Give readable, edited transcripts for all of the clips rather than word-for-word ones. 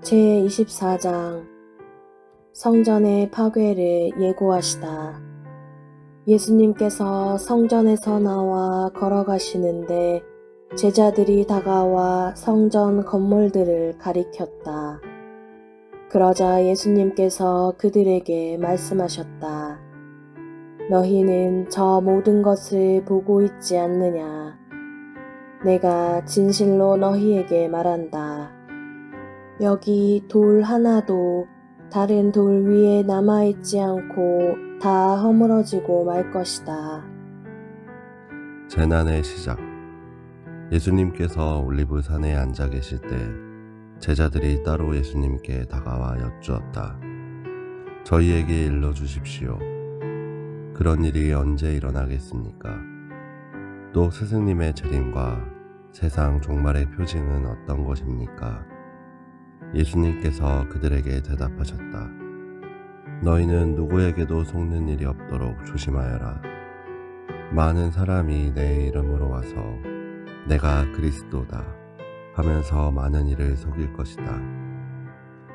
제24장 성전의 파괴를 예고하시다. 예수님께서 성전에서 나와 걸어가시는데 제자들이 다가와 성전 건물들을 가리켰다. 그러자 예수님께서 그들에게 말씀하셨다. 너희는 저 모든 것을 보고 있지 않느냐? 내가 진실로 너희에게 말한다. 여기 돌 하나도 다른 돌 위에 남아있지 않고 다 허물어지고 말 것이다. 재난의 시작. 예수님께서 올리브산에 앉아 계실 때 제자들이 따로 예수님께 다가와 여쭈었다. 저희에게 일러주십시오. 그런 일이 언제 일어나겠습니까? 또 스승님의 재림과 세상 종말의 표징은 어떤 것입니까? 예수님께서 그들에게 대답하셨다. 너희는 누구에게도 속는 일이 없도록 조심하여라. 많은 사람이 내 이름으로 와서 내가 그리스도다 하면서 많은 이를 속일 것이다.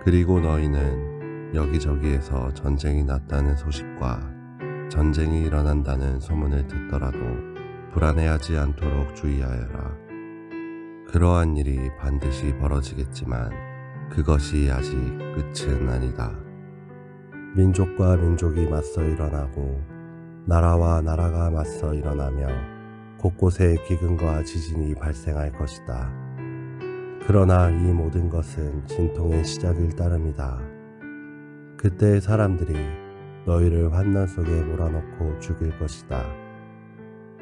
그리고 너희는 여기저기에서 전쟁이 났다는 소식과 전쟁이 일어난다는 소문을 듣더라도 불안해하지 않도록 주의하여라. 그러한 일이 반드시 벌어지겠지만 그것이 아직 끝은 아니다. 민족과 민족이 맞서 일어나고 나라와 나라가 맞서 일어나며 곳곳에 기근과 지진이 발생할 것이다. 그러나 이 모든 것은 진통의 시작일 따름이다. 그때 사람들이 너희를 환난 속에 몰아넣고 죽일 것이다.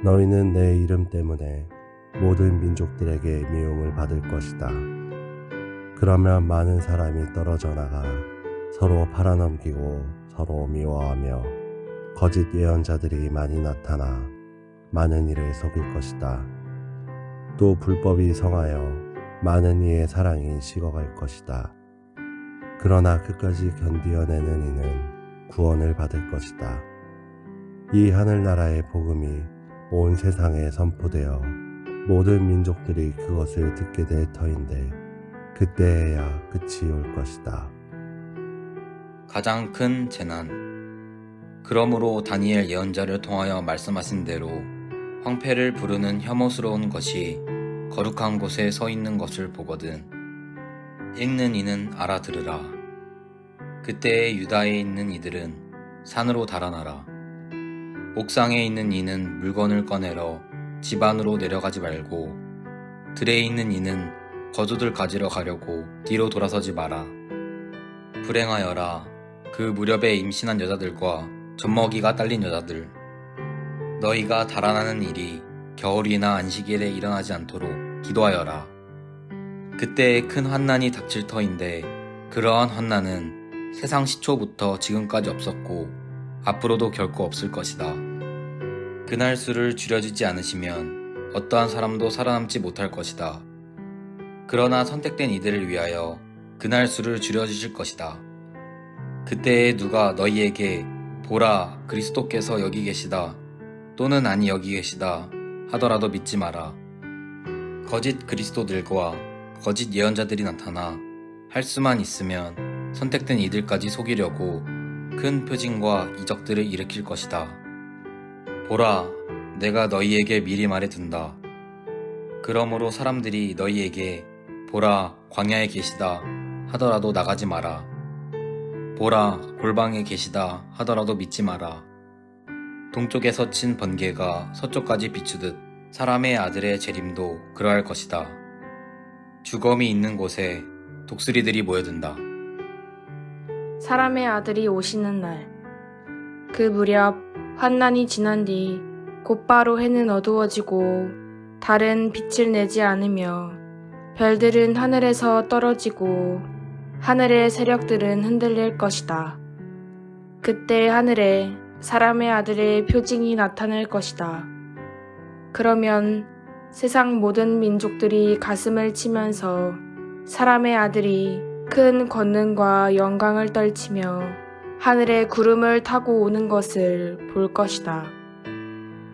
너희는 내 이름 때문에 모든 민족들에게 미움을 받을 것이다. 그러면 많은 사람이 떨어져 나가 서로 팔아넘기고 서로 미워하며 거짓 예언자들이 많이 나타나 많은 이를 속일 것이다. 또 불법이 성하여 많은 이의 사랑이 식어갈 것이다. 그러나 끝까지 견디어내는 이는 구원을 받을 것이다. 이 하늘나라의 복음이 온 세상에 선포되어 모든 민족들이 그것을 듣게 될 터인데 그때에야 끝이 올 것이다. 가장 큰 재난. 그러므로 다니엘 예언자를 통하여 말씀하신 대로 황폐를 부르는 혐오스러운 것이 거룩한 곳에 서 있는 것을 보거든 읽는 이는 알아들으라. 그때에 유다에 있는 이들은 산으로 달아나라. 옥상에 있는 이는 물건을 꺼내러 집 안으로 내려가지 말고 들에 있는 이는 거두들 가지러 가려고 뒤로 돌아서지 마라. 불행하여라. 그 무렵에 임신한 여자들과 젖먹이가 딸린 여자들. 너희가 달아나는 일이 겨울이나 안식일에 일어나지 않도록 기도하여라. 그때에 큰 환난이 닥칠 터인데 그러한 환난은 세상 시초부터 지금까지 없었고 앞으로도 결코 없을 것이다. 그날 수를 줄여주지 않으시면 어떠한 사람도 살아남지 못할 것이다. 그러나 선택된 이들을 위하여 그날 수를 줄여주실 것이다. 그때에 누가 너희에게 보라 그리스도께서 여기 계시다 또는 아니 여기 계시다 하더라도 믿지 마라. 거짓 그리스도들과 거짓 예언자들이 나타나 할 수만 있으면 선택된 이들까지 속이려고 큰 표징과 이적들을 일으킬 것이다. 보라, 내가 너희에게 미리 말해둔다. 그러므로 사람들이 너희에게 보라, 광야에 계시다 하더라도 나가지 마라. 보라, 골방에 계시다 하더라도 믿지 마라. 동쪽에서 친 번개가 서쪽까지 비추듯 사람의 아들의 재림도 그러할 것이다. 주검이 있는 곳에 독수리들이 모여든다. 사람의 아들이 오시는 날. 그 무렵 환난이 지난 뒤 곧바로 해는 어두워지고 달은 빛을 내지 않으며 별들은 하늘에서 떨어지고 하늘의 세력들은 흔들릴 것이다. 그때 하늘에 사람의 아들의 표징이 나타날 것이다. 그러면 세상 모든 민족들이 가슴을 치면서 사람의 아들이 큰 권능과 영광을 떨치며 하늘의 구름을 타고 오는 것을 볼 것이다.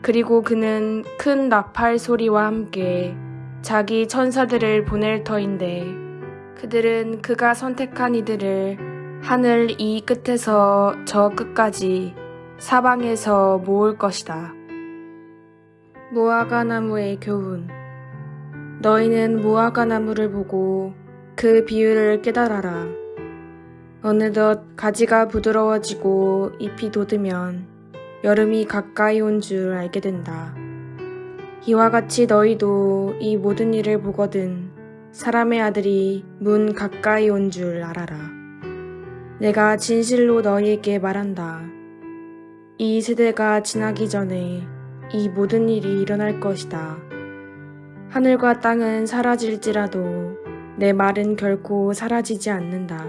그리고 그는 큰 나팔 소리와 함께 자기 천사들을 보낼 터인데 그들은 그가 선택한 이들을 하늘 이 끝에서 저 끝까지 사방에서 모을 것이다. 무화과 나무의 교훈. 너희는 무화과 나무를 보고 그 비율을 깨달아라. 어느덧 가지가 부드러워지고 잎이 돋으면 여름이 가까이 온 줄 알게 된다. 이와 같이 너희도 이 모든 일을 보거든 사람의 아들이 문 가까이 온 줄 알아라. 내가 진실로 너희에게 말한다. 이 세대가 지나기 전에 이 모든 일이 일어날 것이다. 하늘과 땅은 사라질지라도 내 말은 결코 사라지지 않는다.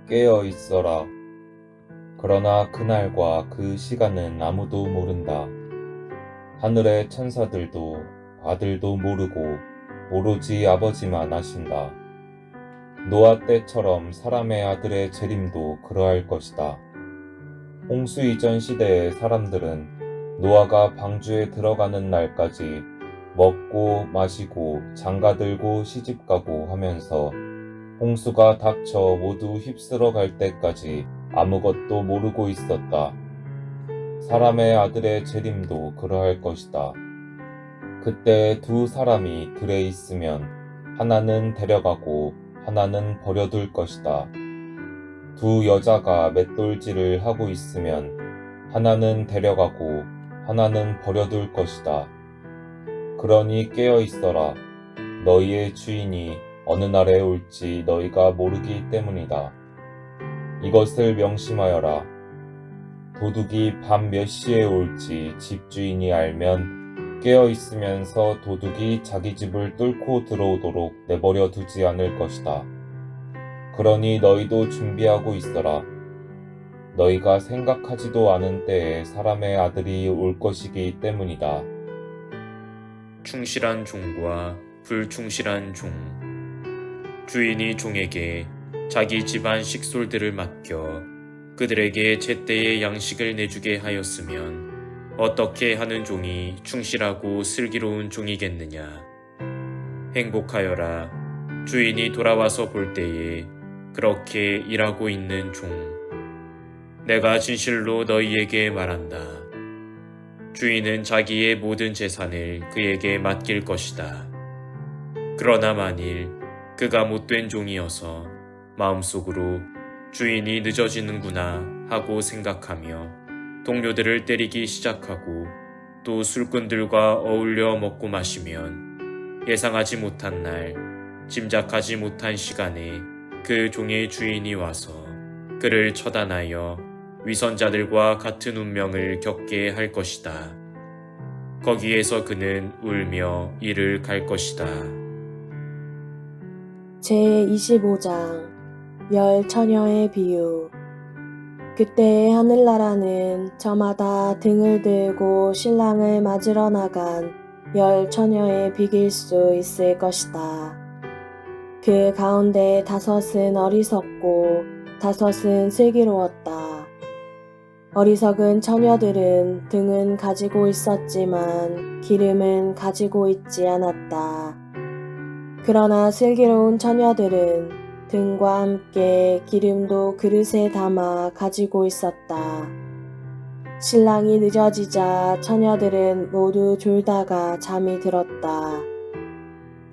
깨어 있어라. 그러나 그날과 그 시간은 아무도 모른다. 하늘의 천사들도 아들도 모르고 오로지 아버지만 아신다. 노아 때처럼 사람의 아들의 재림도 그러할 것이다. 홍수 이전 시대의 사람들은 노아가 방주에 들어가는 날까지 먹고 마시고 장가들고 시집가고 하면서 홍수가 닥쳐 모두 휩쓸어 갈 때까지 아무것도 모르고 있었다. 사람의 아들의 재림도 그러할 것이다. 그때 두 사람이 들에 있으면 하나는 데려가고 하나는 버려둘 것이다. 두 여자가 맷돌질을 하고 있으면 하나는 데려가고 하나는 버려둘 것이다. 그러니 깨어 있어라. 너희의 주인이 어느 날에 올지 너희가 모르기 때문이다. 이것을 명심하여라. 도둑이 밤 몇 시에 올지 집주인이 알면 깨어 있으면서 도둑이 자기 집을 뚫고 들어오도록 내버려 두지 않을 것이다. 그러니 너희도 준비하고 있어라. 너희가 생각하지도 않은 때에 사람의 아들이 올 것이기 때문이다. 충실한 종과 불충실한 종. 주인이 종에게 자기 집안 식솔들을 맡겨 그들에게 제때에 양식을 내주게 하였으면 어떻게 하는 종이 충실하고 슬기로운 종이겠느냐. 행복하여라. 주인이 돌아와서 볼 때에 그렇게 일하고 있는 종. 내가 진실로 너희에게 말한다. 주인은 자기의 모든 재산을 그에게 맡길 것이다. 그러나 만일 그가 못된 종이어서 마음속으로 주인이 늦어지는구나 하고 생각하며 동료들을 때리기 시작하고 또 술꾼들과 어울려 먹고 마시면 예상하지 못한 날, 짐작하지 못한 시간에 그 종의 주인이 와서 그를 처단하여 위선자들과 같은 운명을 겪게 할 것이다. 거기에서 그는 울며 이를 갈 것이다. 제25장 열 처녀의 비유. 그때 하늘나라는 저마다 등을 들고 신랑을 맞으러 나간 열 처녀의 비길 수 있을 것이다. 그 가운데 5은 어리석고 5은 슬기로웠다. 어리석은 처녀들은 등은 가지고 있었지만 기름은 가지고 있지 않았다. 그러나 슬기로운 처녀들은 등과 함께 기름도 그릇에 담아 가지고 있었다. 신랑이 늦어지자 처녀들은 모두 졸다가 잠이 들었다.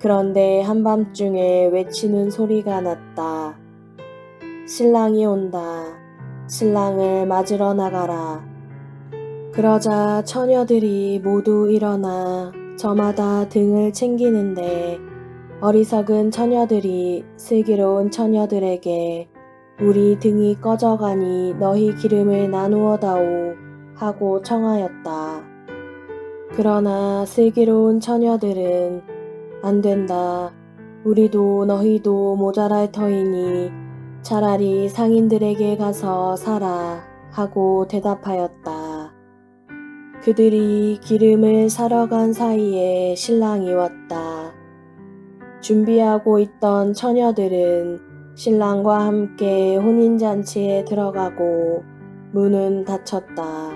그런데 한밤중에 외치는 소리가 났다. 신랑이 온다. 신랑을 맞으러 나가라. 그러자 처녀들이 모두 일어나 저마다 등을 챙기는데 어리석은 처녀들이 슬기로운 처녀들에게 우리 등이 꺼져가니 너희 기름을 나누어 다오 하고 청하였다. 그러나 슬기로운 처녀들은 안 된다. 우리도 너희도 모자랄 터이니 차라리 상인들에게 가서 사라 하고 대답하였다. 그들이 기름을 사러 간 사이에 신랑이 왔다. 준비하고 있던 처녀들은 신랑과 함께 혼인잔치에 들어가고 문은 닫혔다.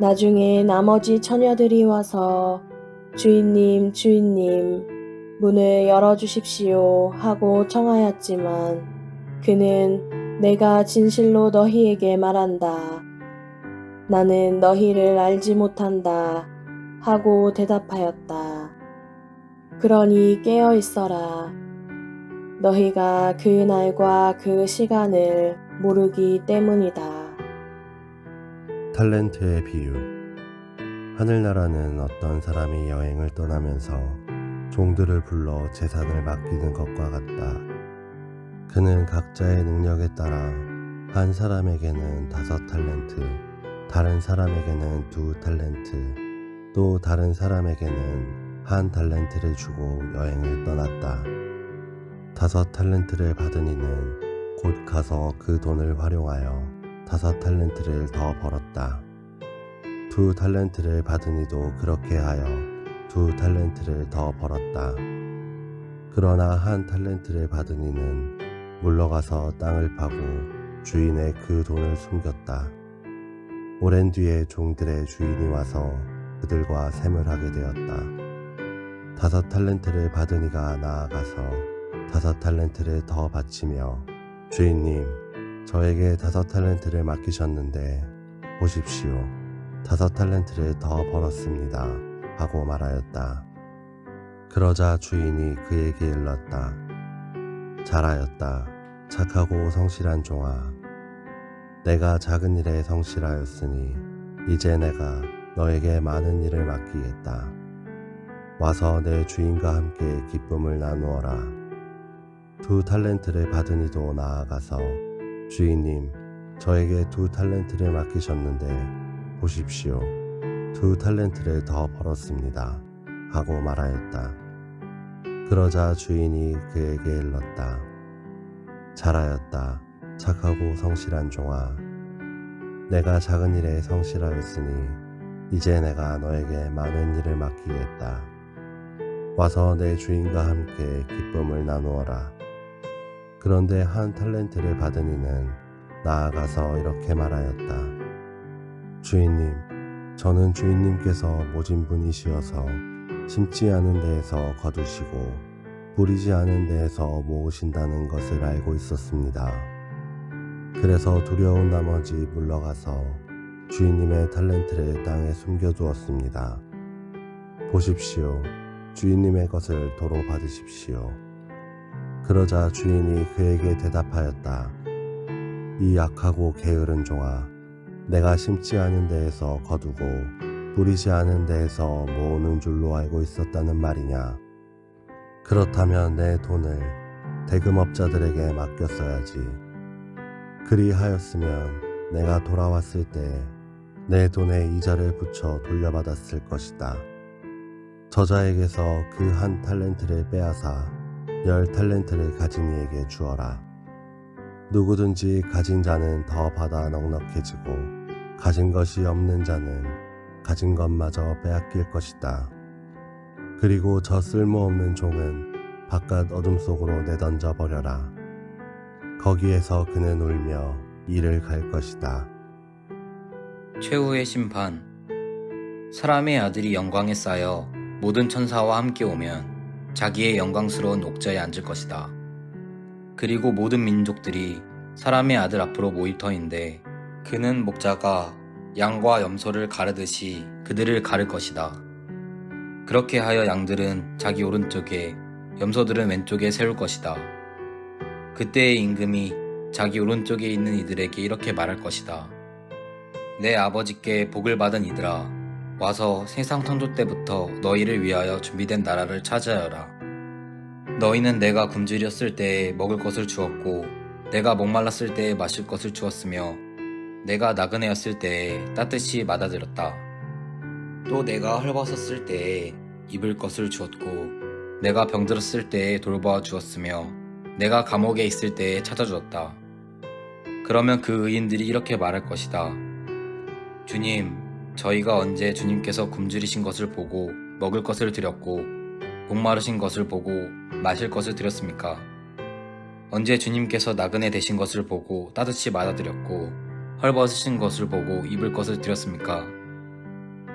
나중에 나머지 처녀들이 와서 주인님, 주인님, 문을 열어주십시오 하고 청하였지만 그는 내가 진실로 너희에게 말한다. 나는 너희를 알지 못한다 하고 대답하였다. 그러니 깨어 있어라. 너희가 그 날과 그 시간을 모르기 때문이다. 탈렌트의 비유. 하늘나라는 어떤 사람이 여행을 떠나면서 종들을 불러 재산을 맡기는 것과 같다. 그는 각자의 능력에 따라 한 사람에게는 5달란트, 다른 사람에게는 2달란트, 또 다른 사람에게는 1달란트를 주고 여행을 떠났다. 5달란트를 받은 이는 곧 가서 그 돈을 활용하여 5달란트를 더 벌었다. 2달란트를 받은 이도 그렇게 하여 2달란트를 더 벌었다. 그러나 1달란트를 받은 이는 물러가서 땅을 파고 주인의 그 돈을 숨겼다. 오랜 뒤에 종들의 주인이 와서 그들과 셈을 하게 되었다. 5달란트를 받은 이가 나아가서 5달란트를 더 바치며 주인님, 저에게 5달란트를 맡기셨는데 보십시오. 5달란트를 더 벌었습니다 하고 말하였다. 그러자 주인이 그에게 일렀다. 잘하였다. 착하고 성실한 종아. 내가 작은 일에 성실하였으니 이제 내가 너에게 많은 일을 맡기겠다. 와서 내 주인과 함께 기쁨을 나누어라. 2달란트를 받은 이도 나아가서 주인님, 저에게 2달란트를 맡기셨는데 보십시오. 2달란트를 더 벌었습니다 하고 말하였다. 그러자 주인이 그에게 일렀다. 잘하였다. 착하고 성실한 종아. 내가 작은 일에 성실하였으니 이제 내가 너에게 많은 일을 맡기겠다. 와서 내 주인과 함께 기쁨을 나누어라. 그런데 1달란트를 받은 이는 나아가서 이렇게 말하였다. 주인님, 저는 주인님께서 모진 분이시어서 심지 않은 데에서 거두시고 뿌리지 않은 데에서 모으신다는 것을 알고 있었습니다. 그래서 두려운 나머지 물러가서 주인님의 달란트를 땅에 숨겨두었습니다. 보십시오. 주인님의 것을 도로 받으십시오. 그러자 주인이 그에게 대답하였다. 이 약하고 게으른 종아, 내가 심지 않은 데에서 거두고 뿌리지 않은 데에서 모으는 줄로 알고 있었다는 말이냐. 그렇다면 내 돈을 대금업자들에게 맡겼어야지. 그리하였으면 내가 돌아왔을 때 내 돈에 이자를 붙여 돌려받았을 것이다. 저자에게서 그 1달란트를 빼앗아 10달란트를 가진 이에게 주어라. 누구든지 가진 자는 더 받아 넉넉해지고 가진 것이 없는 자는 가진 것마저 빼앗길 것이다. 그리고 저 쓸모없는 종은 바깥 어둠 속으로 내던져 버려라. 거기에서 그는 울며 이를 갈 것이다. 최후의 심판. 사람의 아들이 영광에 쌓여 모든 천사와 함께 오면 자기의 영광스러운 옥좌에 앉을 것이다. 그리고 모든 민족들이 사람의 아들 앞으로 모일 터인데 그는 목자가 양과 염소를 가르듯이 그들을 가를 것이다. 그렇게 하여 양들은 자기 오른쪽에 염소들은 왼쪽에 세울 것이다. 그때의 임금이 자기 오른쪽에 있는 이들에게 이렇게 말할 것이다. 내 아버지께 복을 받은 이들아, 와서 세상 창조 때부터 너희를 위하여 준비된 나라를 차지하여라. 너희는 내가 굶주렸을 때에 먹을 것을 주었고 내가 목말랐을 때에 마실 것을 주었으며 내가 나그네였을 때에 따뜻이 맞아들였다. 또 내가 헐벗었을 때에 입을 것을 주었고 내가 병들었을 때에 돌보아 주었으며 내가 감옥에 있을 때에 찾아주었다. 그러면 그 의인들이 이렇게 말할 것이다. 주님, 저희가 언제 주님께서 굶주리신 것을 보고 먹을 것을 드렸고 목마르신 것을 보고 마실 것을 드렸습니까? 언제 주님께서 나그네 되신 것을 보고 따뜻이 맞아드렸고 헐벗으신 것을 보고 입을 것을 드렸습니까?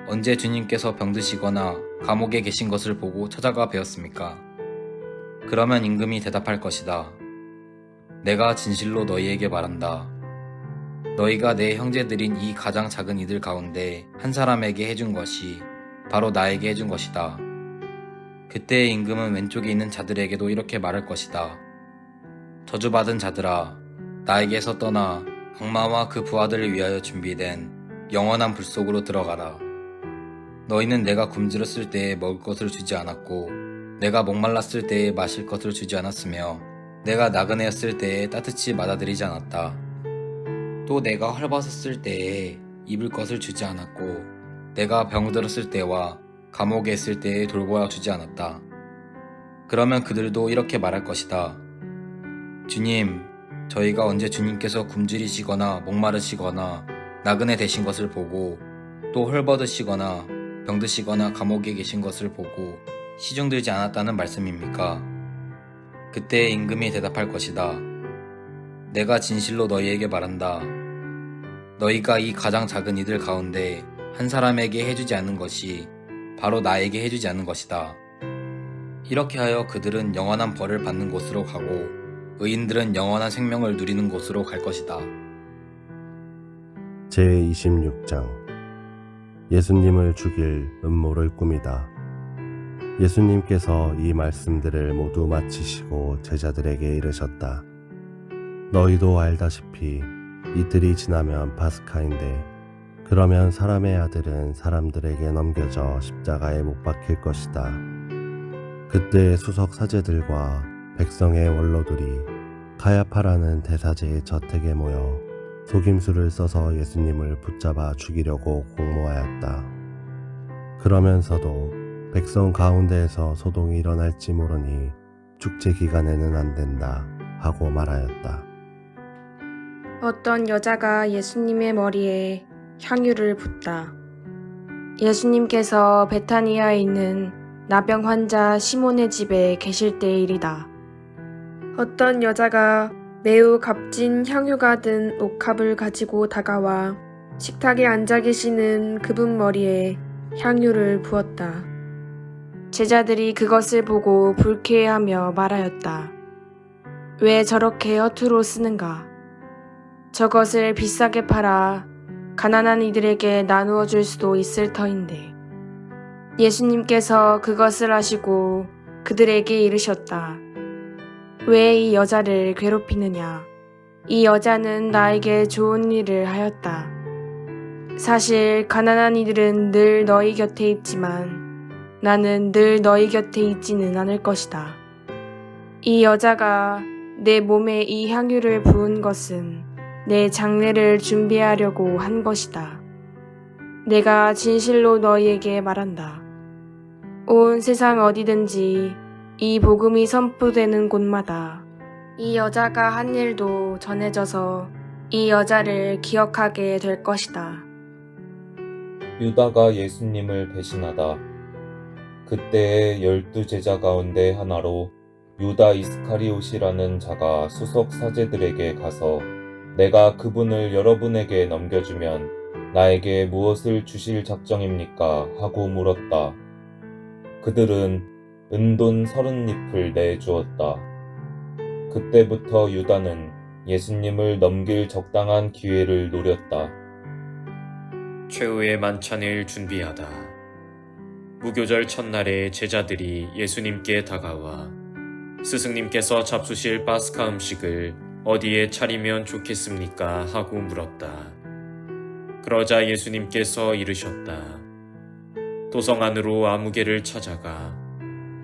언제 주님께서 병드시거나 감옥에 계신 것을 보고 찾아가 뵈었습니까? 그러면 임금이 대답할 것이다. 내가 진실로 너희에게 말한다. 너희가 내 형제들인 이 가장 작은 이들 가운데 한 사람에게 해준 것이 바로 나에게 해준 것이다. 그때 임금은 왼쪽에 있는 자들에게도 이렇게 말할 것이다. 저주받은 자들아, 나에게서 떠나 악마와 그 부하들을 위하여 준비된 영원한 불 속으로 들어가라. 너희는 내가 굶주렸을 때에 먹을 것을 주지 않았고 내가 목말랐을 때에 마실 것을 주지 않았으며 내가 나그네였을 때에 따뜻히 맞아들이지 않았다. 또 내가 헐벗었을 때에 입을 것을 주지 않았고 내가 병들었을 때와 감옥에 있을 때에 돌보아 주지 않았다. 그러면 그들도 이렇게 말할 것이다. 주님, 저희가 언제 주님께서 굶주리시거나 목마르시거나 나그네 되신 것을 보고 또 헐벗으시거나 병드시거나 감옥에 계신 것을 보고 시중들지 않았다는 말씀입니까? 그때 임금이 대답할 것이다. 내가 진실로 너희에게 말한다. 너희가 이 가장 작은 이들 가운데 한 사람에게 해주지 않는 것이 바로 나에게 해주지 않는 것이다. 이렇게 하여 그들은 영원한 벌을 받는 곳으로 가고 의인들은 영원한 생명을 누리는 곳으로 갈 것이다. 제26장 예수님을 죽일 음모를 꾸미다. 예수님께서 이 말씀들을 모두 마치시고 제자들에게 이르셨다. 너희도 알다시피 이틀이 지나면 파스카인데 그러면 사람의 아들은 사람들에게 넘겨져 십자가에 못 박힐 것이다. 그때 수석 사제들과 백성의 원로들이 가야파라는 대사제의 저택에 모여 속임수를 써서 예수님을 붙잡아 죽이려고 공모하였다. 그러면서도 백성 가운데에서 소동이 일어날지 모르니 축제 기간에는 안 된다 하고 말하였다. 어떤 여자가 예수님의 머리에 향유를 붓다. 예수님께서 베타니아에 있는 나병 환자 시몬의 집에 계실 때의 일이다. 어떤 여자가 매우 값진 향유가 든 옥합을 가지고 다가와 식탁에 앉아 계시는 그분 머리에 향유를 부었다. 제자들이 그것을 보고 불쾌해하며 말하였다. 왜 저렇게 허투루 쓰는가? 저것을 비싸게 팔아 가난한 이들에게 나누어 줄 수도 있을 터인데. 예수님께서 그것을 아시고 그들에게 이르셨다. 왜 이 여자를 괴롭히느냐? 이 여자는 나에게 좋은 일을 하였다. 사실 가난한 이들은 늘 너희 곁에 있지만 나는 늘 너희 곁에 있지는 않을 것이다. 이 여자가 내 몸에 이 향유를 부은 것은 내 장례를 준비하려고 한 것이다. 내가 진실로 너희에게 말한다. 온 세상 어디든지 이 복음이 선포되는 곳마다 이 여자가 한 일도 전해져서 이 여자를 기억하게 될 것이다. 유다가 예수님을 배신하다. 그때의 12제자 가운데 하나로 유다 이스카리옷이라는 자가 수석 사제들에게 가서 내가 그분을 여러분에게 넘겨주면 나에게 무엇을 주실 작정입니까? 하고 물었다. 그들은 은돈 30잎을 내주었다. 그때부터 유다는 예수님을 넘길 적당한 기회를 노렸다. 최후의 만찬을 준비하다. 무교절 첫날에 제자들이 예수님께 다가와 스승님께서 잡수실 파스카 음식을 어디에 차리면 좋겠습니까? 하고 물었다. 그러자 예수님께서 이르셨다. 도성 안으로 아무개를 찾아가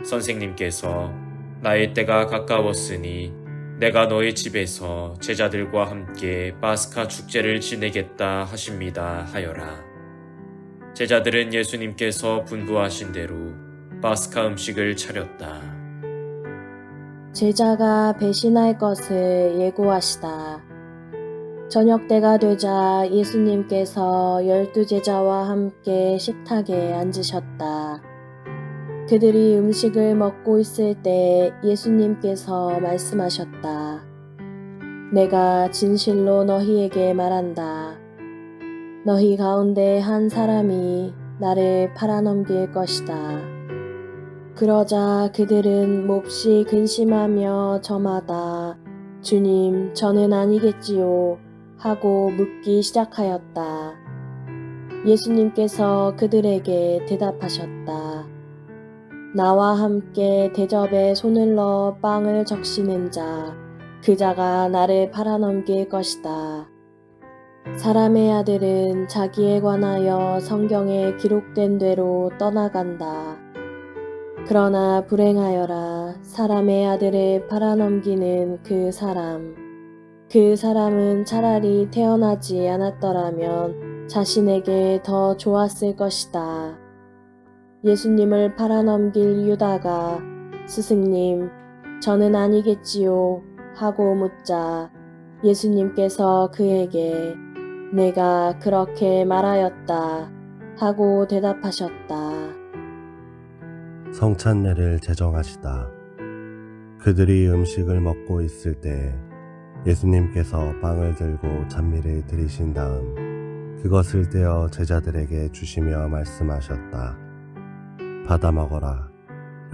선생님께서 나의 때가 가까웠으니 내가 너의 집에서 제자들과 함께 파스카 축제를 지내겠다 하십니다 하여라. 제자들은 예수님께서 분부하신 대로 파스카 음식을 차렸다. 제자가 배신할 것을 예고하시다. 저녁 때가 되자 예수님께서 12제자와 함께 식탁에 앉으셨다. 그들이 음식을 먹고 있을 때 예수님께서 말씀하셨다. 내가 진실로 너희에게 말한다. 너희 가운데 한 사람이 나를 팔아넘길 것이다. 그러자 그들은 몹시 근심하며 저마다 주님, 저는 아니겠지요 하고 묻기 시작하였다. 예수님께서 그들에게 대답하셨다. 나와 함께 대접에 손을 넣어 빵을 적시는 자, 그 자가 나를 팔아넘길 것이다. 사람의 아들은 자기에 관하여 성경에 기록된 대로 떠나간다. 그러나 불행하여라. 사람의 아들을 팔아넘기는 그 사람은 차라리 태어나지 않았더라면 자신에게 더 좋았을 것이다. 예수님을 팔아넘길 유다가 스승님, 저는 아니겠지요 하고 묻자 예수님께서 그에게 내가 그렇게 말하였다 하고 대답하셨다. 성찬례를 제정하시다. 그들이 음식을 먹고 있을 때 예수님께서 빵을 들고 찬미를 드리신 다음 그것을 떼어 제자들에게 주시며 말씀하셨다. 받아 먹어라.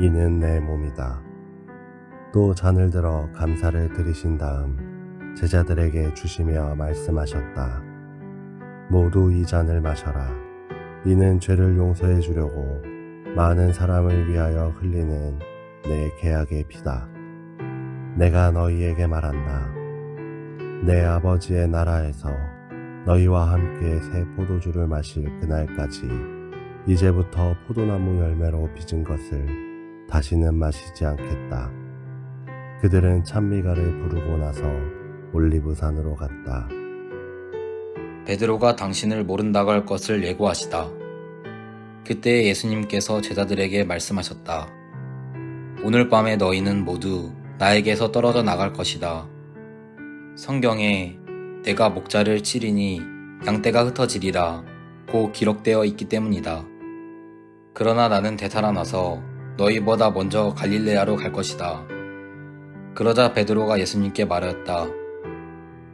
이는 내 몸이다. 또 잔을 들어 감사를 드리신 다음 제자들에게 주시며 말씀하셨다. 모두 이 잔을 마셔라. 이는 죄를 용서해 주려고 많은 사람을 위하여 흘리는 내 계약의 피다. 내가 너희에게 말한다. 내 아버지의 나라에서 너희와 함께 새 포도주를 마실 그날까지 이제부터 포도나무 열매로 빚은 것을 다시는 마시지 않겠다. 그들은 찬미가를 부르고 나서 올리브산으로 갔다. 베드로가 당신을 모른다고 할 것을 예고하시다. 그때 예수님께서 제자들에게 말씀하셨다. 오늘 밤에 너희는 모두 나에게서 떨어져 나갈 것이다. 성경에 내가 목자를 치리니 양떼가 흩어지리라 고 기록되어 있기 때문이다. 그러나 나는 되살아나서 너희보다 먼저 갈릴레아로 갈 것이다. 그러자 베드로가 예수님께 말하였다.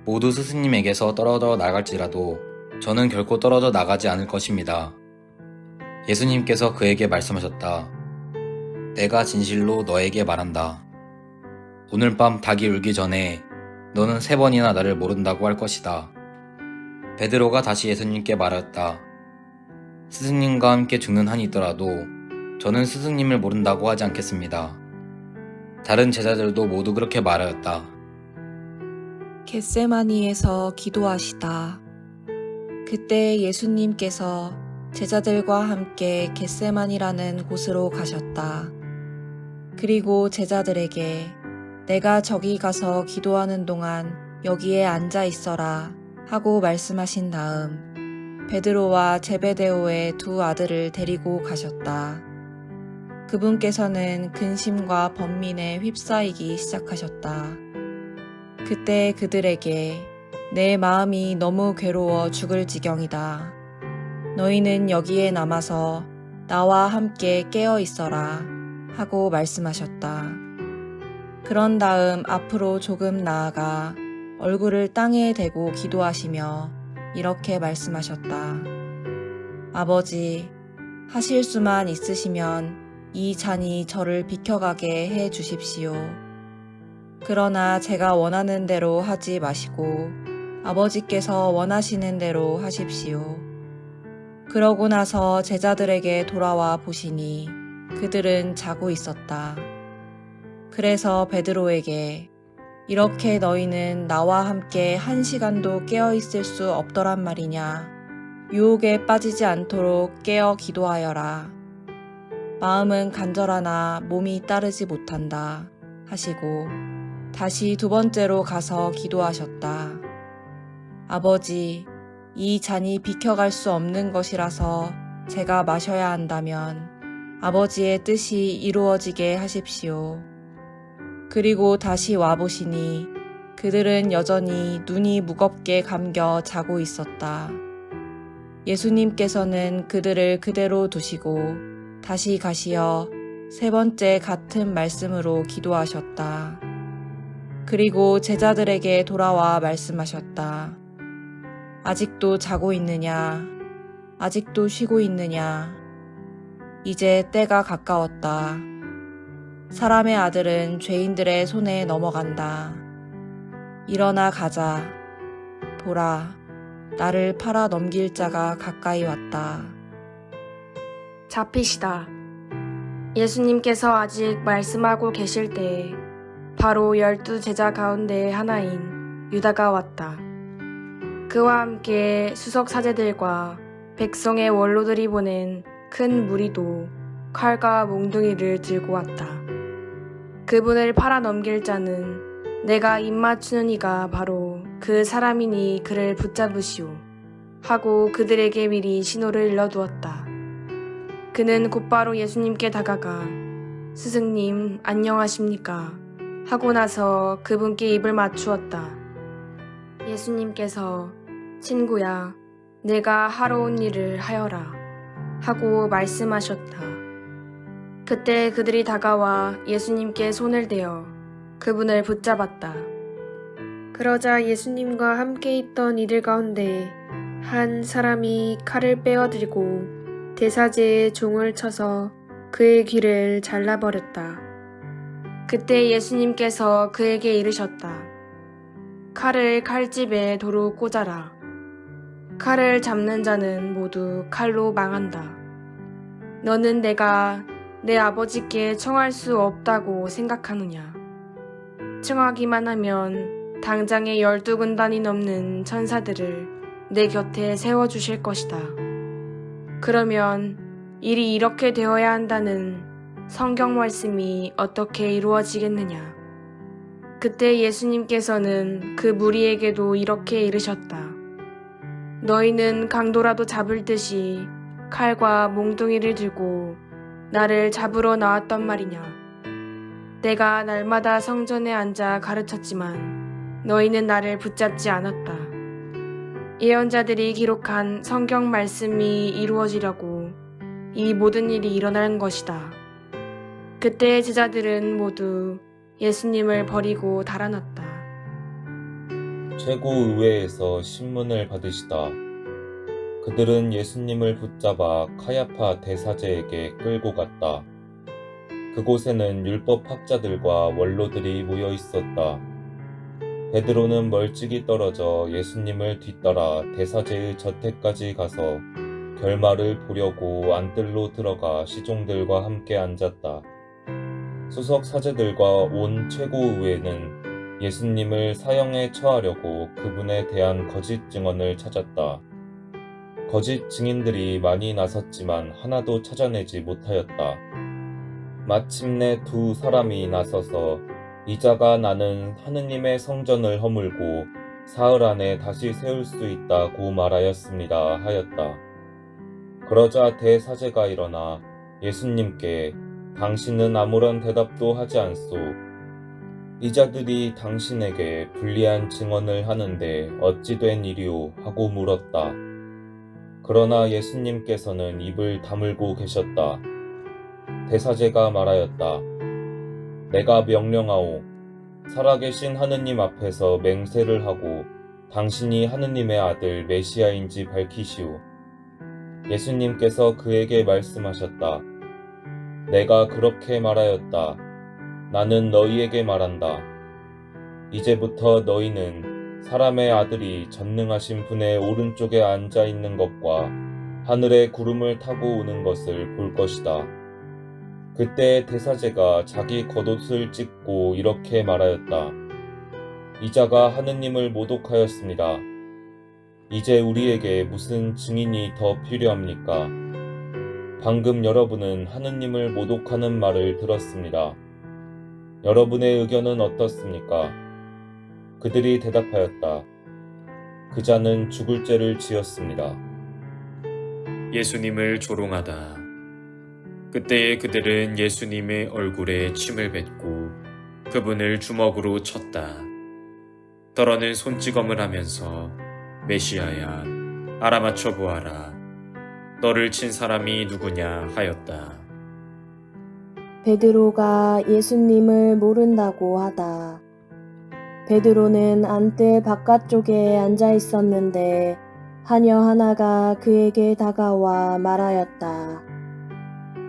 모두 스승님에게서 떨어져 나갈지라도 저는 결코 떨어져 나가지 않을 것입니다. 예수님께서 그에게 말씀하셨다. 내가 진실로 너에게 말한다. 오늘 밤 닭이 울기 전에 너는 3번이나 나를 모른다고 할 것이다. 베드로가 다시 예수님께 말하였다. 스승님과 함께 죽는 한이 있더라도 저는 스승님을 모른다고 하지 않겠습니다. 다른 제자들도 모두 그렇게 말하였다. 겟세마니에서 기도하시다. 그때 예수님께서 제자들과 함께 겟세마니라는 곳으로 가셨다. 그리고 제자들에게 내가 저기 가서 기도하는 동안 여기에 앉아 있어라 하고 말씀하신 다음 베드로와 제베데오의 2 아들을 데리고 가셨다. 그분께서는 근심과 번민에 휩싸이기 시작하셨다. 그때 그들에게 내 마음이 너무 괴로워 죽을 지경이다. 너희는 여기에 남아서 나와 함께 깨어 있어라 하고 말씀하셨다. 그런 다음 앞으로 조금 나아가 얼굴을 땅에 대고 기도하시며 이렇게 말씀하셨다. 아버지, 하실 수만 있으시면 이 잔이 저를 비켜가게 해 주십시오. 그러나 제가 원하는 대로 하지 마시고 아버지께서 원하시는 대로 하십시오. 그러고 나서 제자들에게 돌아와 보시니 그들은 자고 있었다. 그래서 베드로에게 이렇게 너희는 나와 함께 1시간도 깨어 있을 수 없더란 말이냐. 유혹에 빠지지 않도록 깨어 기도하여라. 마음은 간절하나 몸이 따르지 못한다 하시고 다시 2번째로 가서 기도하셨다. 아버지, 이 잔이 비켜갈 수 없는 것이라서 제가 마셔야 한다면 아버지의 뜻이 이루어지게 하십시오. 그리고 다시 와보시니 그들은 여전히 눈이 무겁게 감겨 자고 있었다. 예수님께서는 그들을 그대로 두시고 다시 가시어 3번째 같은 말씀으로 기도하셨다. 그리고 제자들에게 돌아와 말씀하셨다. 아직도 자고 있느냐? 아직도 쉬고 있느냐? 이제 때가 가까웠다. 사람의 아들은 죄인들의 손에 넘어간다. 일어나 가자. 보라, 나를 팔아 넘길 자가 가까이 왔다. 잡히시다. 예수님께서 아직 말씀하고 계실 때 바로 12 제자 가운데 하나인 유다가 왔다. 그와 함께 수석 사제들과 백성의 원로들이 보낸 큰 무리도 칼과 몽둥이를 들고 왔다. 그분을 팔아 넘길 자는 내가 입 맞추는 이가 바로 그 사람이니 그를 붙잡으시오 하고 그들에게 미리 신호를 일러두었다. 그는 곧바로 예수님께 다가가 스승님 안녕하십니까 하고 나서 그분께 입을 맞추었다. 예수님께서 친구야 내가 하러 온 일을 하여라 하고 말씀하셨다. 그때 그들이 다가와 예수님께 손을 대어 그분을 붙잡았다. 그러자 예수님과 함께 있던 이들 가운데 한 사람이 칼을 빼어들고 대사제의 종을 쳐서 그의 귀를 잘라버렸다. 그때 예수님께서 그에게 이르셨다. 칼을 칼집에 도로 꽂아라. 칼을 잡는 자는 모두 칼로 망한다. 너는 내가 내 아버지께 청할 수 없다고 생각하느냐? 청하기만 하면 당장에 12군단이 넘는 천사들을 내 곁에 세워주실 것이다. 그러면 일이 이렇게 되어야 한다는 성경 말씀이 어떻게 이루어지겠느냐? 그때 예수님께서는 그 무리에게도 이렇게 이르셨다. 너희는 강도라도 잡을 듯이 칼과 몽둥이를 들고 나를 잡으러 나왔단 말이냐? 내가 날마다 성전에 앉아 가르쳤지만 너희는 나를 붙잡지 않았다. 예언자들이 기록한 성경 말씀이 이루어지려고 이 모든 일이 일어난 것이다. 그때 제자들은 모두 예수님을 버리고 달아났다. 최고의회에서 신문을 받으시다. 그들은 예수님을 붙잡아 카야파 대사제에게 끌고 갔다. 그곳에는 율법학자들과 원로들이 모여 있었다. 베드로는 멀찍이 떨어져 예수님을 뒤따라 대사제의 저택까지 가서 결말을 보려고 안뜰로 들어가 시종들과 함께 앉았다. 수석 사제들과 온 최고의회는 예수님을 사형에 처하려고 그분에 대한 거짓 증언을 찾았다. 거짓 증인들이 많이 나섰지만 하나도 찾아내지 못하였다. 마침내 두 사람이 나서서 이자가 나는 하느님의 성전을 허물고 사흘 안에 다시 세울 수 있다고 말하였습니다 하였다. 그러자 대사제가 일어나 예수님께 당신은 아무런 대답도 하지 않소. 이자들이 당신에게 불리한 증언을 하는데 어찌 된 일이오 하고 물었다. 그러나 예수님께서는 입을 다물고 계셨다. 대사제가 말하였다. 내가 명령하오. 살아계신 하느님 앞에서 맹세를 하고 당신이 하느님의 아들 메시아인지 밝히시오. 예수님께서 그에게 말씀하셨다. 내가 그렇게 말하였다. 나는 너희에게 말한다. 이제부터 너희는 사람의 아들이 전능하신 분의 오른쪽에 앉아 있는 것과 하늘의 구름을 타고 오는 것을 볼 것이다. 그때 대사제가 자기 겉옷을 찢고 이렇게 말하였다. 이자가 하느님을 모독하였습니다. 이제 우리에게 무슨 증인이 더 필요합니까? 방금 여러분은 하느님을 모독하는 말을 들었습니다. 여러분의 의견은 어떻습니까? 그들이 대답하였다. 그 자는 죽을 죄를 지었습니다. 예수님을 조롱하다. 그때에 그들은 예수님의 얼굴에 침을 뱉고 그분을 주먹으로 쳤다. 더러는 손찌검을 하면서 메시아야, 알아맞혀 보아라. 너를 친 사람이 누구냐 하였다. 베드로가 예수님을 모른다고 하다. 베드로는 안뜰 바깥쪽에 앉아 있었는데 하녀 하나가 그에게 다가와 말하였다.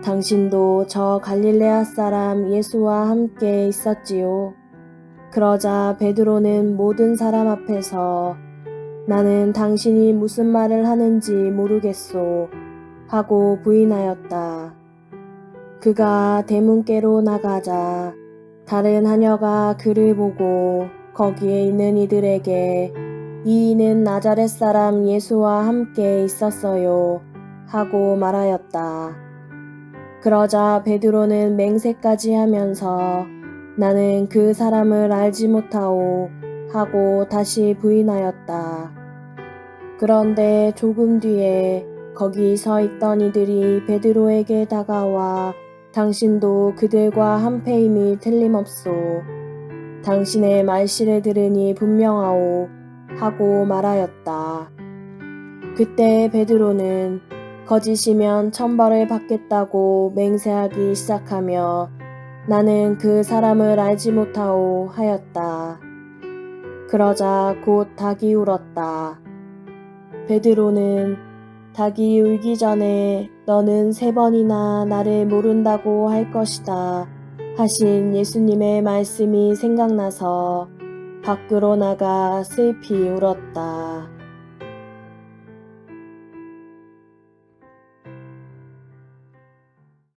당신도 저 갈릴레아 사람 예수와 함께 있었지요. 그러자 베드로는 모든 사람 앞에서 나는 당신이 무슨 말을 하는지 모르겠소 하고 부인하였다. 그가 대문께로 나가자 다른 하녀가 그를 보고 거기에 있는 이들에게 이 이는 나자렛 사람 예수와 함께 있었어요 하고 말하였다. 그러자 베드로는 맹세까지 하면서 나는 그 사람을 알지 못하오 하고 다시 부인하였다. 그런데 조금 뒤에 거기 서 있던 이들이 베드로에게 다가와 당신도 그들과 한패임이 틀림없소. 당신의 말씨를 들으니 분명하오 하고 말하였다. 그때 베드로는 거짓이면 천벌을 받겠다고 맹세하기 시작하며 나는 그 사람을 알지 못하오 하였다. 그러자 곧 닭이 울었다. 베드로는 닭이 울기 전에 너는 3번이나 나를 모른다고 할 것이다 하신 예수님의 말씀이 생각나서 밖으로 나가 슬피 울었다.